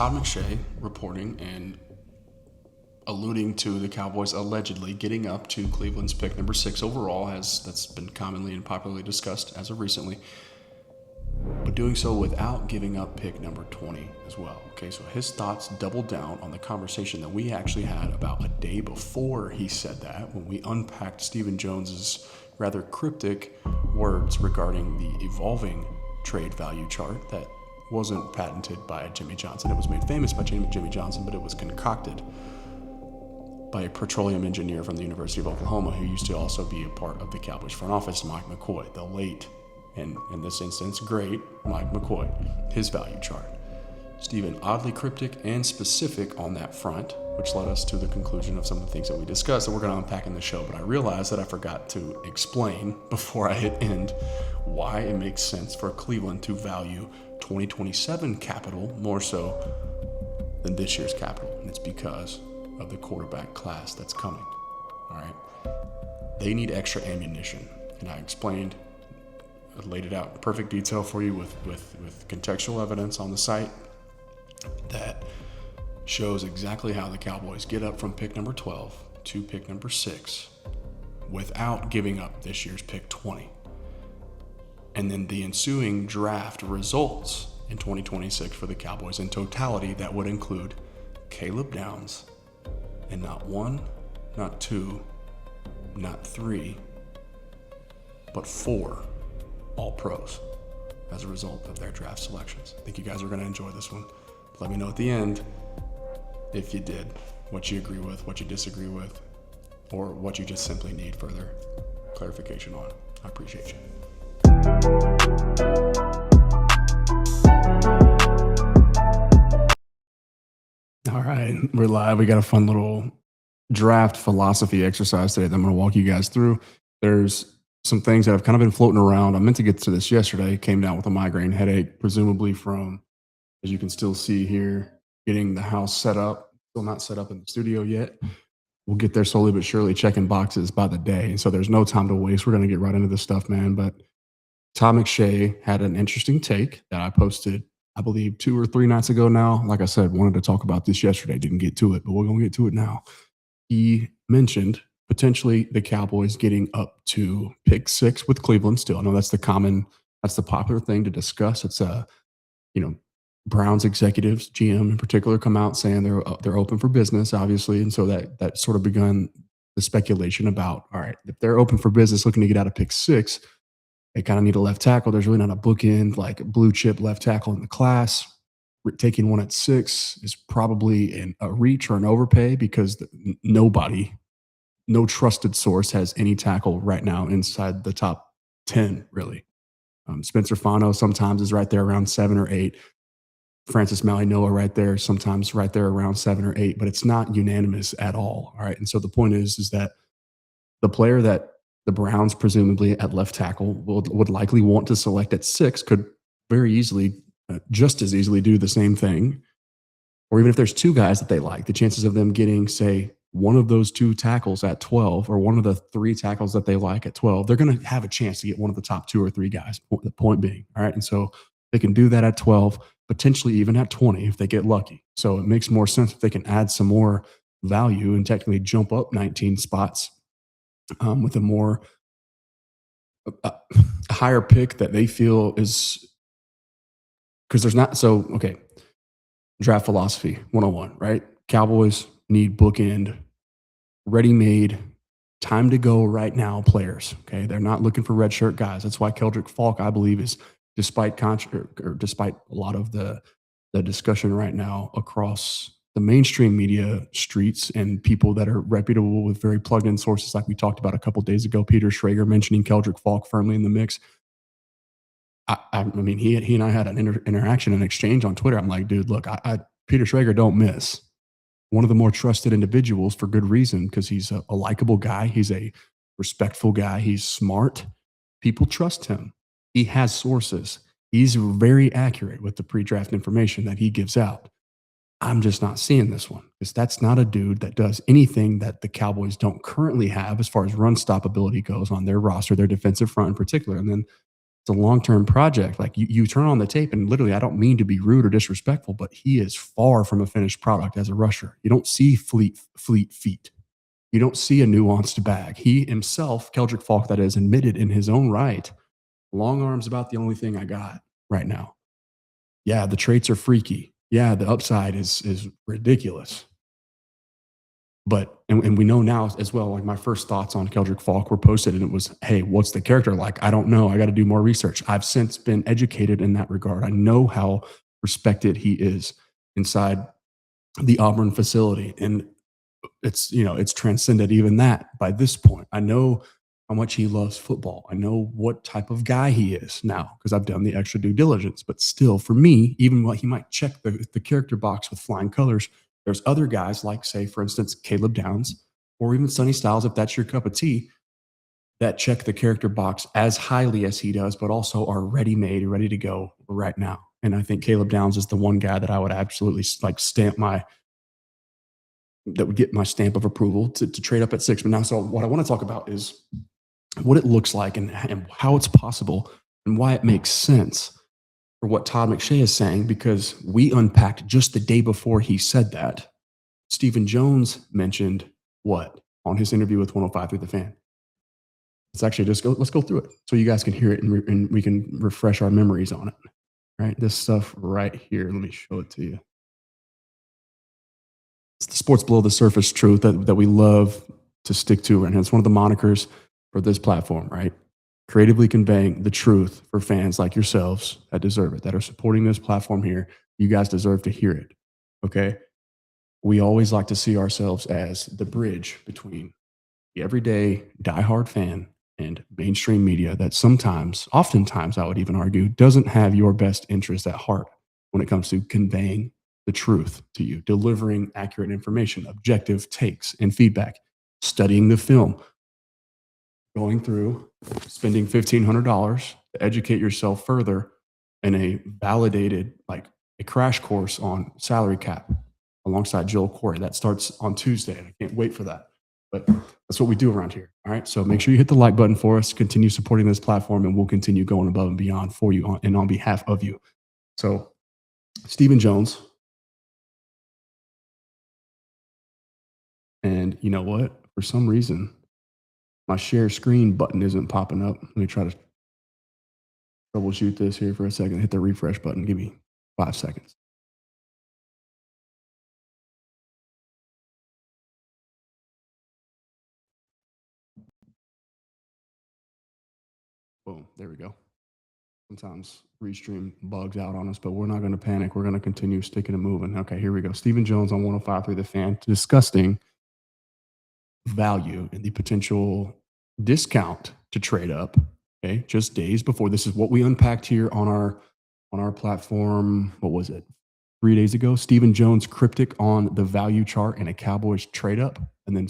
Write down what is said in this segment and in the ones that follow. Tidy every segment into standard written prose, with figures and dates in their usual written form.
Todd McShay reporting and alluding to the Cowboys allegedly getting up to Cleveland's pick number 6 overall, as that's been commonly and popularly discussed as of recently, but doing so without giving up pick number 20 as well. Okay, so his thoughts doubled down on the conversation that we actually had about a day before he said that, when we unpacked Stephen Jones's rather cryptic words regarding the evolving trade value chart that wasn't patented by Jimmy Johnson. It was made famous by Jimmy Johnson, but it was concocted by a petroleum engineer from the University of Oklahoma who used to also be a part of the Cowboys front office, Mike McCoy, the late, and in this instance, great Mike McCoy, his value chart. Stephen, oddly cryptic and specific on that front, which led us to the conclusion of some of the things that we discussed that we're going to unpack in the show. But I realized that I forgot to explain before I hit end why it makes sense for Cleveland to value 2027 capital more so than this year's capital. And it's because of the quarterback class that's coming. All right. They need extra ammunition. And I explained, I laid it out in perfect detail for you with contextual evidence on the site that shows exactly how the Cowboys get up from pick number 12 to pick number 6 without giving up this year's pick 20. And then the ensuing draft results in 2026 for the Cowboys in totality that would include Caleb Downs and not 1, not 2, not 3, but 4 All-Pros as a result of their draft selections. I think you guys are going to enjoy this one. Let me know at the end if you did, what you agree with, what you disagree with, or what you just simply need further clarification on. I appreciate you. All right, we're live. We got a fun little draft philosophy exercise today that I'm going to walk you guys through. There's some things that have kind of been floating around. I meant to get to this yesterday. Came down with a migraine headache, presumably from, as you can still see here, getting the house set up. Still not set up in the studio yet. We'll get there slowly but surely, checking boxes by the day. So there's no time to waste. We're going to get right into this stuff, man. But Todd McShay had an interesting take that I posted, I believe, 2 or 3 nights ago now. Like I said, wanted to talk about this yesterday. Didn't get to it, but we're going to get to it now. He mentioned potentially the Cowboys getting up to pick 6 with Cleveland still. I know that's the popular thing to discuss. It's Browns executives, GM in particular, come out saying they're open for business, obviously. And so that sort of begun the speculation about, all right, if they're open for business looking to get out of pick 6, they kind of need a left tackle. There's really not a bookend, like blue chip left tackle in the class. Taking one at 6 is probably a reach or an overpay because no trusted source has any tackle right now inside the top 10, really. Spencer Fano sometimes is right there around 7 or 8. Francis Malienoa right there, sometimes right there around 7 or 8, but it's not unanimous at all. All right. And so the point is that the player that the Browns presumably at left tackle would likely want to select at 6 could very easily, just as easily do the same thing. Or even if there's 2 guys that they like, the chances of them getting, say, one of those 2 tackles at 12 or one of the 3 tackles that they like at 12, they're going to have a chance to get one of the top 2 or 3 guys, the point being. All right. And so they can do that at 12, potentially even at 20 if they get lucky. So it makes more sense if they can add some more value and technically jump up 19 spots with a higher pick that they feel is, because there's not, so, okay, draft philosophy 101, right? Cowboys need bookend, ready-made, time to go right now players, okay? They're not looking for redshirt guys. That's why Keldrick Falk, I believe, is, despite a lot of the discussion right now across the mainstream media streets and people that are reputable with very plugged-in sources, like we talked about a couple of days ago, Peter Schrager mentioning Keldrick Falk firmly in the mix. I mean, he and I had an interaction and exchange on Twitter. I'm like, dude, look, Peter Schrager don't miss. One of the more trusted individuals for good reason, because he's a likable guy. He's a respectful guy. He's smart. People trust him. He has sources. He's very accurate with the pre-draft information that he gives out. I'm just not seeing this one because that's not a dude that does anything that the Cowboys don't currently have as far as run stop ability goes on their roster, their defensive front in particular. And then It's a long-term project. Like you turn on the tape and literally, I don't mean to be rude or disrespectful, but he is far from a finished product as a rusher. You don't see fleet feet. You don't see a nuanced bag. He himself, Keldrick Falk, that is, admitted in his own right, long arms about the only thing I got right now. Yeah, the traits are freaky. Yeah, the upside is ridiculous. But and we know now as well, like my first thoughts on Keldrick Falk were posted and it was, hey, what's the character like? I don't know. I got to do more research. I've since been educated in that regard. I know how respected he is inside the Auburn facility. And it's transcended even that by this point. I know how much he loves football. I know what type of guy he is now because I've done the extra due diligence. But still, for me, even while he might check the character box with flying colors, there's other guys like, say, for instance, Caleb Downs or even Sonny Styles, if that's your cup of tea, that check the character box as highly as he does, but also are ready-made, ready to go right now. And I think Caleb Downs is the one guy that I would absolutely like that would get my stamp of approval to trade up at 6. But now, so what I want to talk about is what it looks like and how it's possible and why it makes sense for what Todd McShay is saying, because we unpacked just the day before he said that. Stephen Jones mentioned what on his interview with 105 Through the Fan. Let's actually let's go through it so you guys can hear it and we can refresh our memories on it. Right, this stuff right here. Let me show it to you. It's the sports below the surface truth that we love to stick to, and it's one of the monikers for this platform, right? Creatively conveying the truth for fans like yourselves that deserve it, that are supporting this platform here. You guys deserve to hear it, okay? We always like to see ourselves as the bridge between the everyday diehard fan and mainstream media that sometimes, oftentimes, I would even argue, doesn't have your best interest at heart when it comes to conveying the truth to you, delivering accurate information, objective takes and feedback, studying the film, going through, spending $1,500 to educate yourself further in a validated, like a crash course on salary cap alongside Joel Corey. That starts on Tuesday, and I can't wait for that. But that's what we do around here. All right. So make sure you hit the like button for us, continue supporting this platform, and we'll continue going above and beyond for you and on behalf of you. So Stephen Jones. And you know what? For some reason, my share screen button isn't popping up. Let me try to troubleshoot this here for a second. Hit the refresh button. Give me 5 seconds. Boom. There we go. Sometimes Restream bugs out on us, but we're not going to panic. We're going to continue sticking and moving. Okay, here we go. Stephen Jones on 105 Through the Fan discussing value and the potential discount to trade up. Okay, just days before. This is what we unpacked here on our platform. What was it? 3 days ago. Stephen Jones cryptic on the value chart and a Cowboys trade up, and then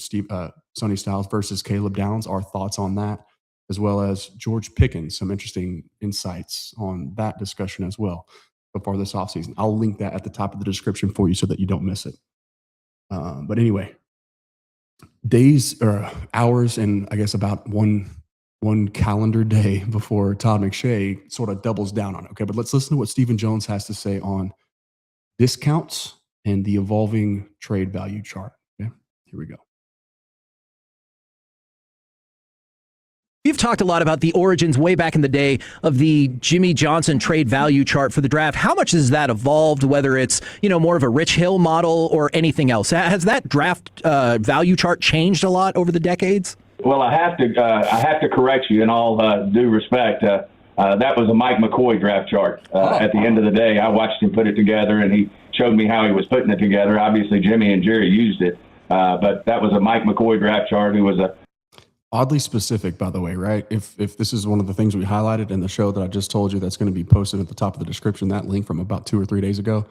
Sonny Styles versus Caleb Downs. Our thoughts on that, as well as George Pickens. Some interesting insights on that discussion as well so far this offseason. I'll link that at the top of the description for you so that you don't miss it. But anyway, days or hours and I guess about one calendar day before Todd McShay sort of doubles down on it. Okay, but let's listen to what Stephen Jones has to say on discounts and the evolving trade value chart. Okay, here we go. We've talked a lot about the origins way back in the day of the Jimmy Johnson trade value chart for the draft. How much has that evolved, whether it's, more of a Rich Hill model or anything else? Has that draft value chart changed a lot over the decades? Well, I have to correct you in all due respect. That was a Mike McCoy draft chart. At the end of the day, I watched him put it together, and he showed me how he was putting it together. Obviously, Jimmy and Jerry used it, but that was a Mike McCoy draft chart. Who was a oddly specific, by the way, right? If this is one of the things we highlighted in the show that I just told you that's going to be posted at the top of the description, that link from about 2 or 3 days ago,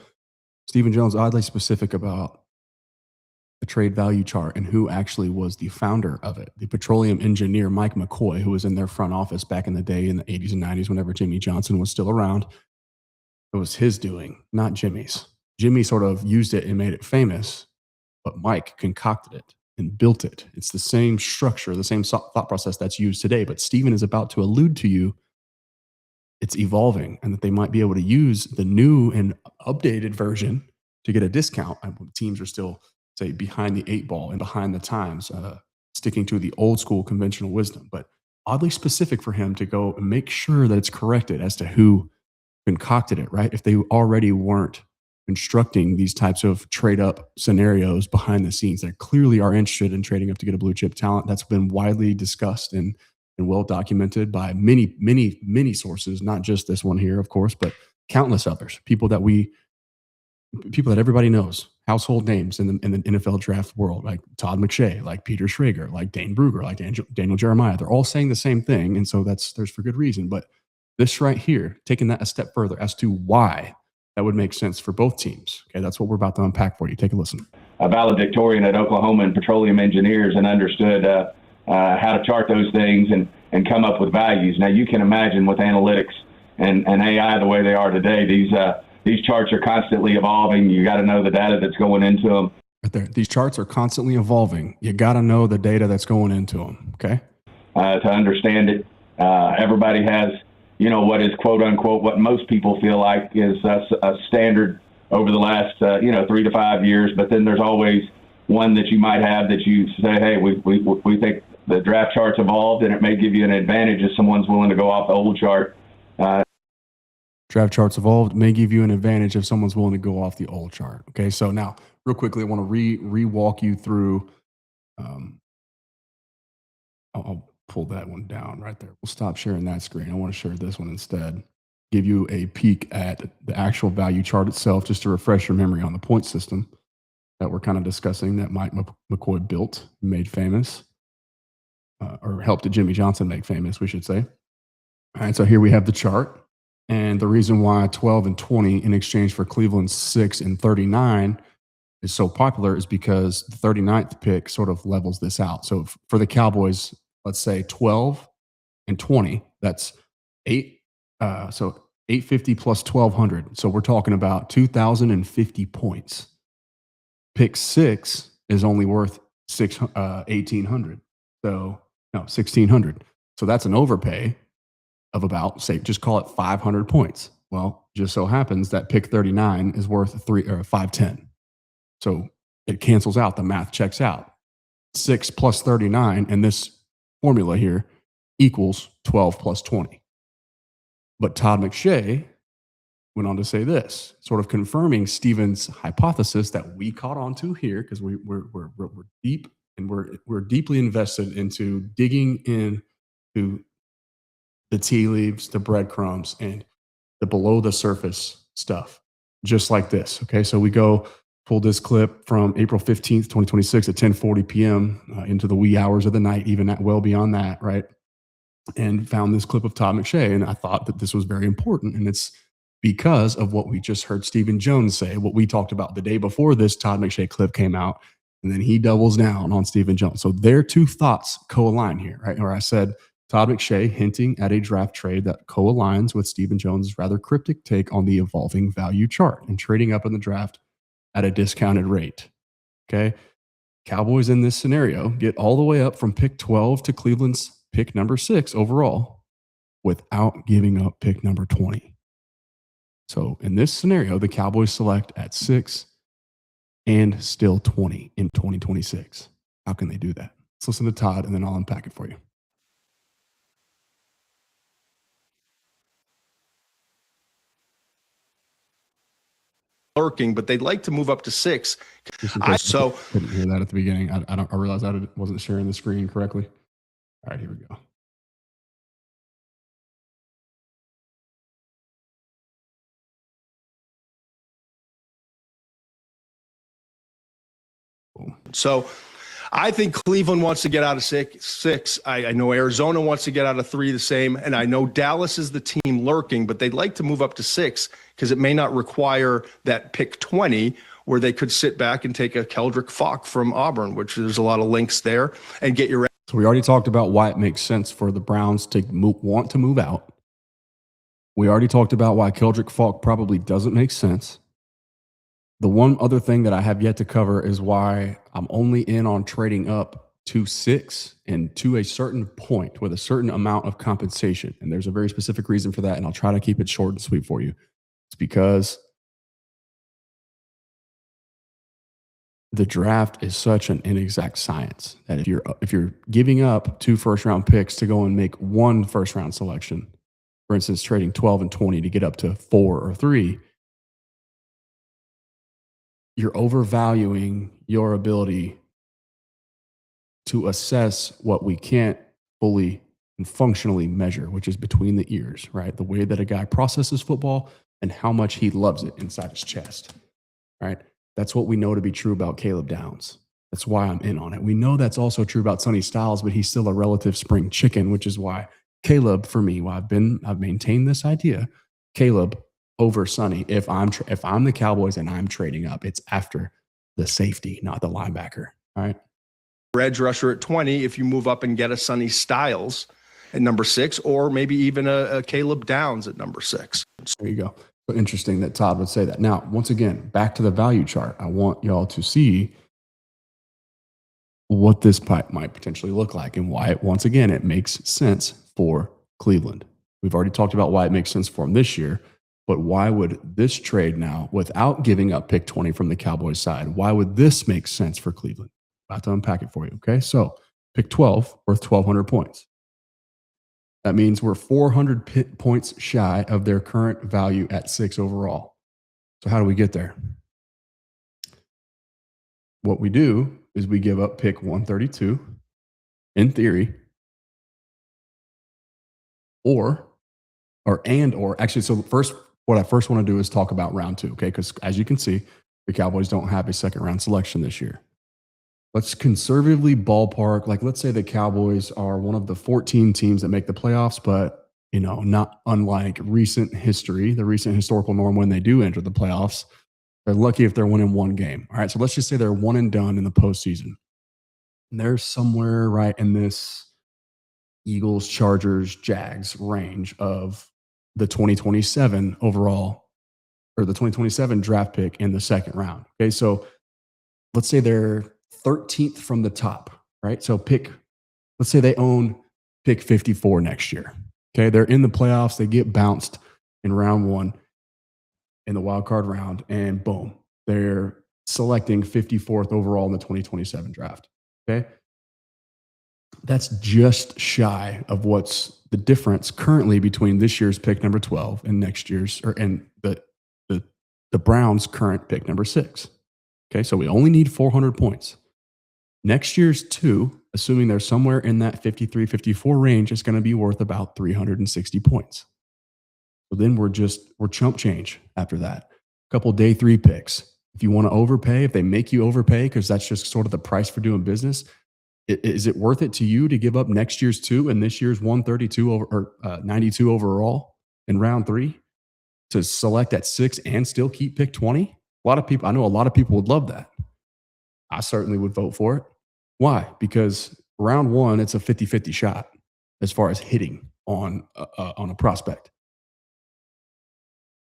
Stephen Jones oddly specific about the trade value chart and who actually was the founder of it. The petroleum engineer, Mike McCoy, who was in their front office back in the day in the 80s and 90s whenever Jimmy Johnson was still around. It was his doing, not Jimmy's. Jimmy sort of used it and made it famous, but Mike concocted it and built it. It's the same structure, the same thought process that's used today. But Stephen is about to allude to you it's evolving and that they might be able to use the new and updated version to get a discount. Teams are still, say, behind the 8 ball and behind the times, sticking to the old school conventional wisdom, but oddly specific for him to go and make sure that it's corrected as to who concocted it, right? If they already weren't constructing these types of trade up scenarios behind the scenes that clearly are interested in trading up to get a blue chip talent. That's been widely discussed and well documented by many sources, not just this one here, of course, but countless others, people that everybody knows, household names in the NFL draft world, like Todd McShay, like Peter Schrager, like Dane Brugger, like Daniel Jeremiah. They're all saying the same thing. And so there's for good reason. But this right here, taking that a step further as to why that would make sense for both teams. Okay, that's what we're about to unpack for you. Take a listen. A valedictorian at Oklahoma and petroleum engineers and understood how to chart those things and come up with values. Now, you can imagine with analytics and AI the way they are today, these charts are constantly evolving. You got to know the data that's going into them. Right there. These charts are constantly evolving. You got to know the data that's going into them, okay? To understand it, everybody has, what is quote unquote, what most people feel like is a standard over the last, 3 to 5 years. But then there's always one that you might have that you say, hey, we think the draft chart's evolved and it may give you an advantage if someone's willing to go off the old chart. Draft charts evolved may give you an advantage if someone's willing to go off the old chart. Okay, so now real quickly, I want to re-walk you through. I'll pull that one down right there. We'll stop sharing that screen. I want to share this one instead. Give you a peek at the actual value chart itself, just to refresh your memory on the point system that we're kind of discussing that Mike McCoy built, made famous, or helped Jimmy Johnson make famous, we should say. All right, so here we have the chart. And the reason why 12 and 20 in exchange for Cleveland's 6 and 39 is so popular is because the 39th pick sort of levels this out. So for the Cowboys, let's say 12 and 20, that's 8. So 850 plus 1,200. So we're talking about 2,050 points. Pick 6 is only worth 1,800. So no, 1,600. So that's an overpay of about, say, just call it 500 points. Well, just so happens that pick 39 is worth 510. So it cancels out. The math checks out. 6 plus 39, and this formula here equals 12 plus 20. But Todd McShay went on to say this, sort of confirming Steven's hypothesis that we caught on to here, because we're deep and we're deeply invested into digging into the tea leaves, the breadcrumbs, and the below the surface stuff, just like this. Okay, so we pull this clip from April 15th, 2026 at 10:40 p.m. Into the wee hours of the night, even well beyond that, right? And found this clip of Todd McShay, and I thought that this was very important, and it's because of what we just heard Stephen Jones say, what we talked about the day before this Todd McShay clip came out, and then he doubles down on Stephen Jones. So their two thoughts co-align here, right? Where I said Todd McShay hinting at a draft trade that co-aligns with Stephen Jones' rather cryptic take on the evolving value chart and trading up in the draft at a discounted rate. Okay. Cowboys in this scenario get all the way up from pick 12 to Cleveland's pick number 6 overall without giving up pick number 20. So in this scenario, the Cowboys select at 6 and still 20 in 2026. How can they do that? Let's listen to Todd and then I'll unpack it for you. Lurking, but they'd like to move up to 6. So couldn't hear that at the beginning. I realized I wasn't sharing the screen correctly. All right, here we go. So I think Cleveland wants to get out of six. I know Arizona wants to get out of 3 the same. And I know Dallas is the team lurking, but they'd like to move up to 6 because it may not require that pick 20 where they could sit back and take a Keldrick Falk from Auburn, which there's a lot of links there, and get your. So we already talked about why it makes sense for the Browns to want to move out. We already talked about why Keldrick Falk probably doesn't make sense. The one other thing that I have yet to cover is why I'm only in on trading up to 6 and to a certain point with a certain amount of compensation. And there's a very specific reason for that. And I'll try to keep it short and sweet for you. It's because the draft is such an inexact science that if you're giving up 2 first-round picks to go and make 1 first-round selection, for instance, trading 12 and 20 to get up to 4 or 3, you're overvaluing your ability to assess what we can't fully and functionally measure, which is between the ears, right? The way that a guy processes football and how much he loves it inside his chest, right? That's what we know to be true about Caleb Downs. That's why I'm in on it. We know that's also true about Sonny Styles, but he's still a relative spring chicken, which is why Caleb, for me, why I've maintained this idea, Caleb over Sonny. If I'm the Cowboys and I'm trading up, it's after the safety, not the linebacker. All right. Edge rusher at 20 if you move up and get a Sonny Styles at number 6, or maybe even a Caleb Downs at number 6. There you go. So interesting that Todd would say that. Now, once again, back to the value chart. I want y'all to see what this pipe might potentially look like and why, once again, it makes sense for Cleveland. We've already talked about why it makes sense for them this year, but why would this trade now, without giving up pick 20 from the Cowboys side, why would this make sense for Cleveland? About to unpack it for you, okay? So pick 12, worth 1,200 points. That means we're 400 points shy of their current value at 6 overall. So how do we get there? What we do is we give up pick 132, in theory, or actually, so first, what I first want to do is talk about round 2, okay? Because as you can see, the Cowboys don't have a second round selection this year. Let's conservatively ballpark, like let's say the Cowboys are one of the 14 teams that make the playoffs, but not unlike recent history, the recent historical norm when they do enter the playoffs, they're lucky if they're winning 1 game. All right, so let's just say they're 1 and done in the postseason. And they're somewhere right in this Eagles, Chargers, Jags range of the 2027 overall, or the 2027 draft pick in the second round. Okay, so let's say they're 13th from the top, right? So let's say they own pick 54 next year. Okay, they're in the playoffs. They get bounced in round 1 in the wild card round, and boom, they're selecting 54th overall in the 2027 draft. Okay, that's just shy of what's the difference currently between this year's pick number 12 and next year's, and the Browns' current pick number 6. Okay, so we only need 400 points. Next year's 2, assuming they're somewhere in that 53, 54 range, is going to be worth about 360 points. So then we're chump change after that. A couple day 3 picks. If you want to overpay, if they make you overpay, because that's just sort of the price for doing business, is it worth it to you to give up next year's 2 and this year's 132 or 92 overall in round 3 to select at 6 and still keep pick 20? I know a lot of people would love that. I certainly would vote for it. Why? Because round 1, it's a 50-50 shot as far as hitting on a prospect.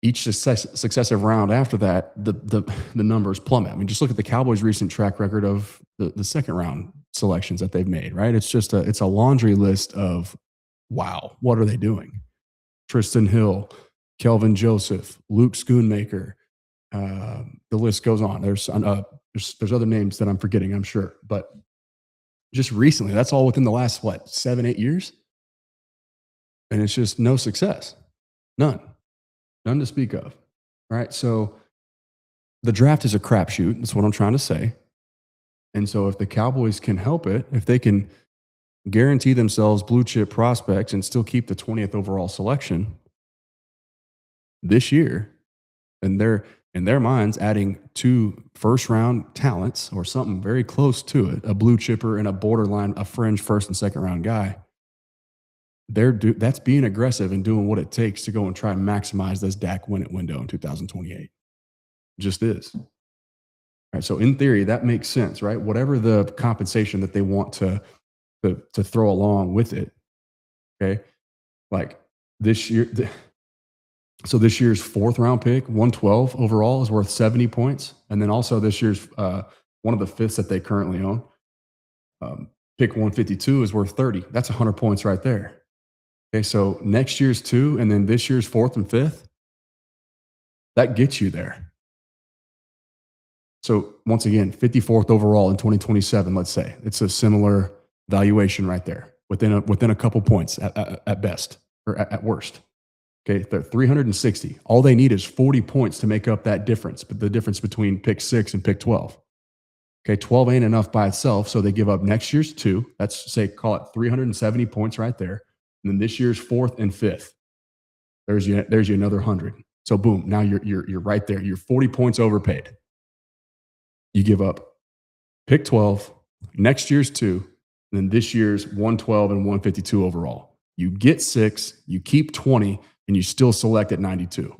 Each successive round after that, the numbers plummet. I mean, just look at the Cowboys' recent track record of the second round selections that they've made, right? It's just it's a laundry list of, wow, what are they doing? Tristan Hill, Kelvin Joseph, Luke Schoonmaker, the list goes on. There's other names that I'm forgetting, I'm sure. But just recently, that's all within the last, 7-8 years? And it's just no success. None to speak of. All right, so the draft is a crapshoot. That's what I'm trying to say. And so if the Cowboys can help it, if they can guarantee themselves blue chip prospects and still keep the 20th overall selection this year, and they're in their minds adding 2 first round talents or something very close to it, a blue chipper and a borderline, a fringe first and second round guy, that's being aggressive and doing what it takes to go and try and maximize this Dak win-it window in 2028. It just is. All right, so in theory, that makes sense, right? Whatever the compensation that they want to throw along with it, okay? Like this year, so this year's 4th round pick, 112 overall, is worth 70 points. And then also this year's one of the 5ths that they currently own, pick 152 is worth 30. That's 100 points right there. Okay, so next year's 2 and then this year's 4th and 5th, that gets you there. So once again, 54th overall in 2027, let's say. It's a similar valuation right there, within a couple points at best, or at worst. Okay, they're 360. All they need is 40 points to make up that difference, but the difference between pick 6 and pick 12. Okay, 12 ain't enough by itself, so they give up next year's 2. That's, say, call it 370 points right there. And then this year's 4th and 5th. There's you another 100. So boom, now you're right there. You're 40 points overpaid. You give up pick 12, next year's 2, and then this year's 112 and 152 overall. You get 6, you keep 20, and you still select at 92.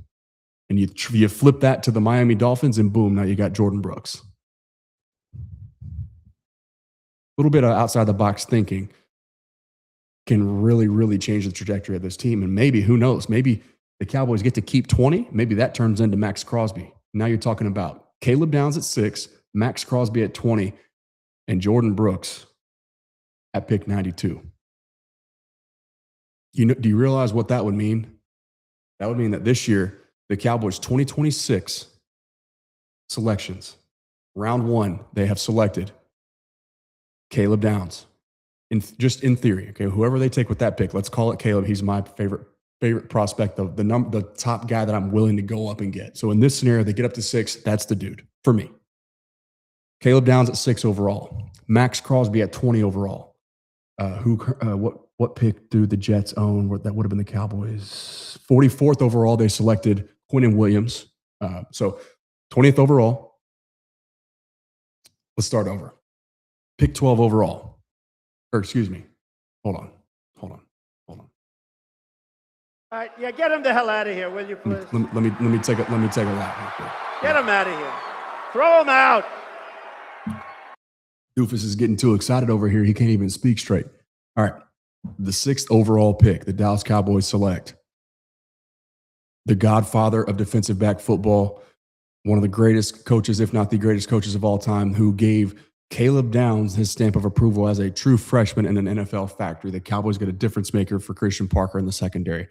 And you flip that to the Miami Dolphins, and boom, now you got Jordyn Brooks. A little bit of outside the box thinking can really, really change the trajectory of this team. And maybe, who knows, maybe the Cowboys get to keep 20. Maybe that turns into Maxx Crosby. Now you're talking about Caleb Downs at 6, Maxx Crosby at 20, and Jordyn Brooks at pick 92. Do you realize what that would mean? That would mean that this year, the Cowboys' 2026 selections, round 1, they have selected Caleb Downs. Just in theory, okay, whoever they take with that pick, let's call it Caleb. He's my favorite prospect, of the top guy that I'm willing to go up and get. So in this scenario, they get up to 6. That's the dude for me. Caleb Downs at 6 overall. Maxx Crosby at 20 overall. What pick do the Jets own? That would have been the Cowboys. 44th overall, they selected Quinnen Williams. So 20th overall. Let's start over. Pick 12 overall. Or excuse me. Hold on. All right, yeah, get him the hell out of here, will you, please? Let me take a lap. Get him out of here. Throw him out. Doofus is getting too excited over here. He can't even speak straight. All right. The 6th overall pick, the Dallas Cowboys select the godfather of defensive back football, one of the greatest coaches, if not the greatest coaches of all time, who gave Caleb Downs his stamp of approval as a true freshman in an NFL factory. The Cowboys get a difference maker for Christian Parker in the secondary,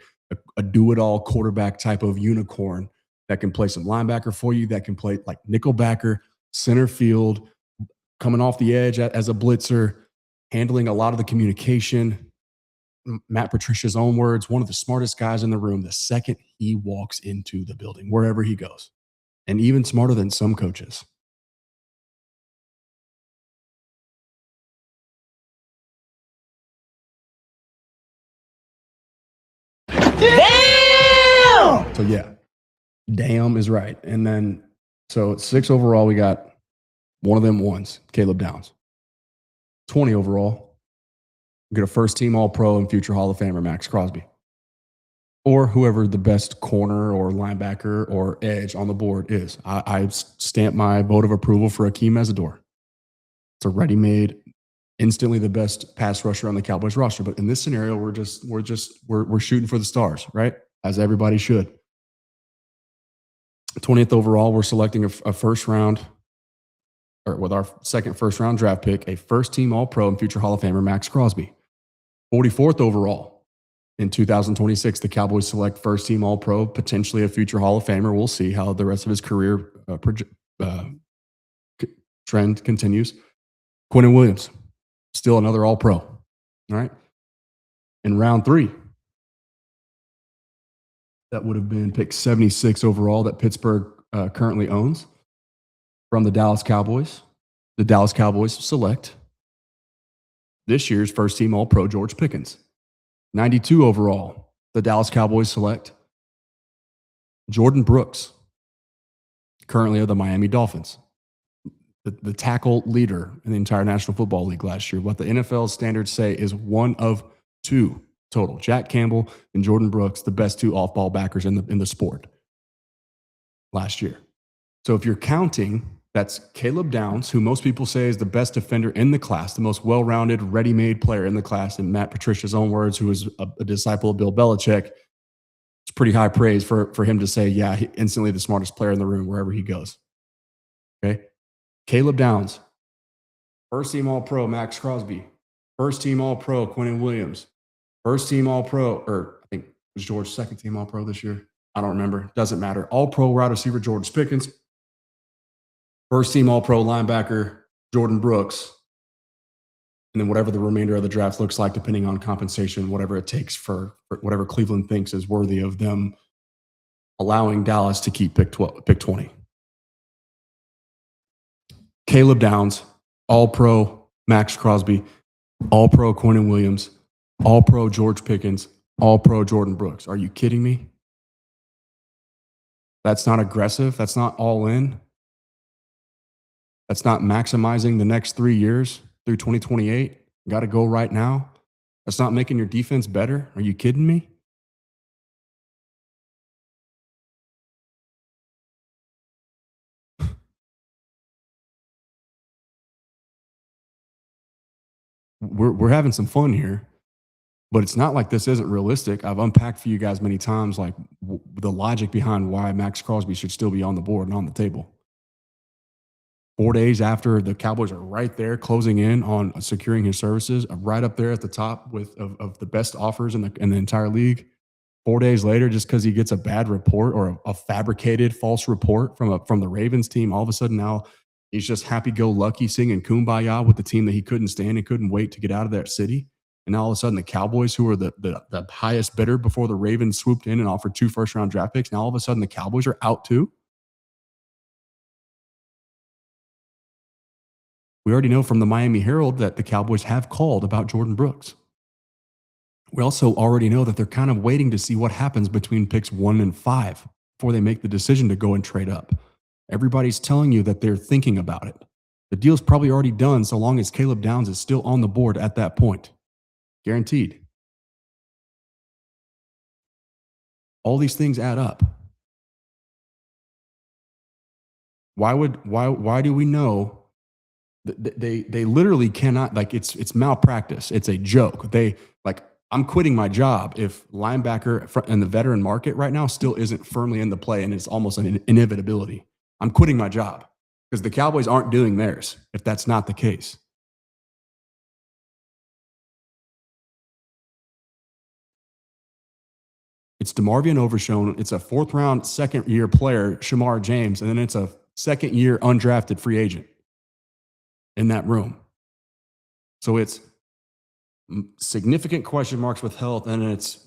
a do-it-all quarterback type of unicorn that can play some linebacker for you, that can play like nickel backer, center field, coming off the edge as a blitzer, handling a lot of the communication. Matt Patricia's own words, one of the smartest guys in the room the second he walks into the building, wherever he goes, and even smarter than some coaches. Damn! So yeah, damn is right. And then, so 6 overall, we got one of them ones, Caleb Downs. 20 overall, we get a first-team All-Pro and future Hall of Famer, Maxx Crosby. Or whoever the best corner or linebacker or edge on the board is. I stamp my vote of approval for Akeem Mesidor. It's a ready-made, instantly the best pass rusher on the Cowboys roster. But in this scenario, we're shooting for the stars, right? As everybody should. 20th overall, we're selecting a first round, or with our second first round draft pick, a first team All-Pro and future Hall of Famer, Maxx Crosby. 44th overall in 2026, the Cowboys select first team All-Pro, potentially a future Hall of Famer. We'll see how the rest of his career trend continues. Quinnen Williams, still another All-Pro. All right. In round 3, that would have been pick 76 overall that Pittsburgh currently owns from the Dallas Cowboys. The Dallas Cowboys select this year's first team All-Pro, George Pickens. 92 overall, the Dallas Cowboys select Jordyn Brooks, currently of the Miami Dolphins. The tackle leader in the entire National Football League last year. What the NFL standards say is one of 2 total. Jack Campbell and Jordyn Brooks, the best 2 off-ball backers in the sport last year. So if you're counting, that's Caleb Downs, who most people say is the best defender in the class, the most well-rounded, ready-made player in the class, in Matt Patricia's own words, who is a disciple of Bill Belichick. It's pretty high praise for him to say, yeah, instantly the smartest player in the room wherever he goes. Okay? Caleb Downs, first team All-Pro, Maxx Crosby, First team All-Pro, Quinnen Williams. First team All-Pro, or I think it was George, second team All-Pro this year. I don't remember. Doesn't matter. All-Pro wide receiver, Jordyn Pickens. First team All-Pro linebacker, Jordyn Brooks. And then whatever the remainder of the draft looks like, depending on compensation, whatever it takes for whatever Cleveland thinks is worthy of them allowing Dallas to keep pick 20. Caleb Downs, All-Pro Maxx Crosby, All-Pro Quinnen Williams, All-Pro George Pickens, All-Pro Jordyn Brooks. Are you kidding me? That's not aggressive. That's not all in. That's not maximizing the next 3 years through 2028. Got to go right now. That's not making your defense better. Are you kidding me? We're having some fun here, but it's not like this isn't realistic. I've unpacked for you guys many times like the logic behind why Maxx Crosby should still be on the board and on the table. 4 days after the Cowboys are right there closing in on securing his services, right up there at the top of the best offers in the entire league. 4 days later, just because he gets a bad report or a fabricated false report from the Ravens team, all of a sudden now he's just happy-go-lucky singing Kumbaya with the team that he couldn't stand and couldn't wait to get out of that city. And now all of a sudden the Cowboys, who are the highest bidder before the Ravens swooped in and offered 2 first-round draft picks, now all of a sudden the Cowboys are out too. We already know from the Miami Herald that the Cowboys have called about Jordyn Brooks. We also already know that they're kind of waiting to see what happens between picks 1 and 5 before they make the decision to go and trade up. Everybody's telling you that they're thinking about it. The deal's probably already done so long as Caleb Downs is still on the board at that point. Guaranteed. All these things add up. Why do we know? They literally cannot, like, it's malpractice. It's a joke. I'm quitting my job if linebacker in the veteran market right now still isn't firmly in the play and it's almost an inevitability. I'm quitting my job because the Cowboys aren't doing theirs if that's not the case. It's DeMarvion Overshown. It's a 4th-round, second-year player, Shamar James, and then it's a second-year undrafted free agent in that room. So it's significant question marks with health, and it's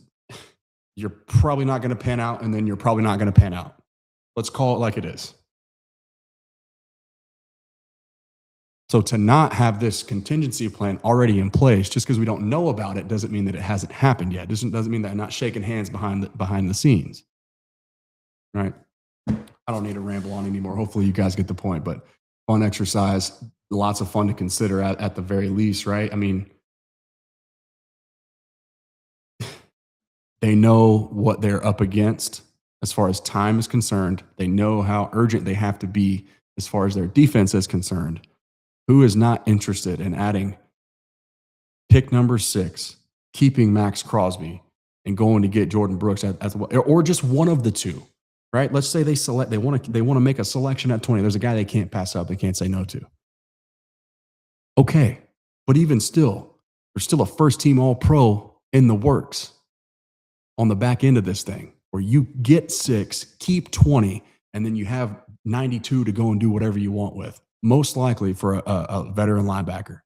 you're probably not going to pan out, and then you're probably not going to pan out. Let's call it like it is. So to not have this contingency plan already in place, just because we don't know about it, doesn't mean that it hasn't happened yet. Doesn't mean that I'm not shaking hands behind the scenes. Right? I don't need to ramble on anymore. Hopefully you guys get the point, but fun exercise, lots of fun to consider at the very least, right? I mean, they know what they're up against as far as time is concerned. They know how urgent they have to be as far as their defense is concerned. Who is not interested in adding pick number 6, keeping Maxx Crosby, and going to get Jordyn Brooks or just one of the two, right? Let's say they want to make a selection at 20. There's a guy they can't pass up, they can't say no to. Okay, but even still, there's still a first-team All-Pro in the works on the back end of this thing, where you get 6, keep 20, and then you have 92 to go and do whatever you want with. Most likely for a veteran linebacker.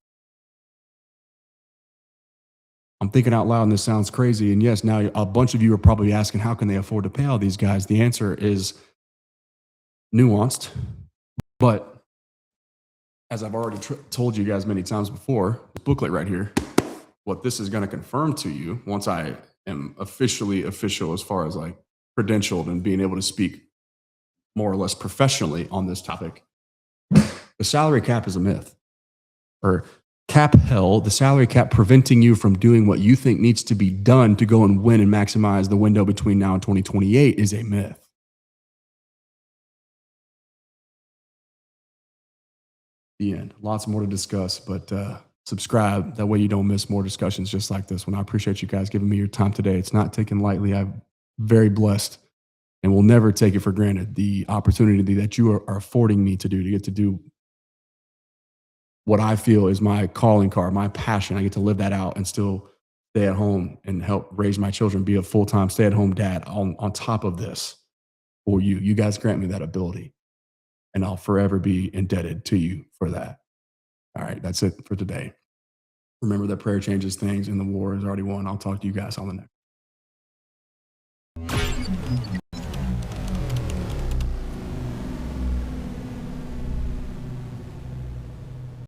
I'm thinking out loud and this sounds crazy. And yes, now a bunch of you are probably asking, how can they afford to pay all these guys? The answer is nuanced. But as I've already told you guys many times before, this booklet right here, what this is going to confirm to you once I am officially official as far as like credentialed and being able to speak more or less professionally on this topic. The salary cap is a myth. Or cap hell, the salary cap preventing you from doing what you think needs to be done to go and win and maximize the window between now and 2028 is a myth. The end. Lots more to discuss, but subscribe. That way you don't miss more discussions just like this one. I appreciate you guys giving me your time today. It's not taken lightly. I'm very blessed and will never take it for granted, the opportunity that you are affording me to get to do what I feel is my calling card, my passion. I get to live that out and still stay at home and help raise my children, be a full-time stay-at-home dad on top of this for you. You guys grant me that ability, and I'll forever be indebted to you for that. All right, that's it for today. Remember that prayer changes things and the war is already won. I'll talk to you guys on the next.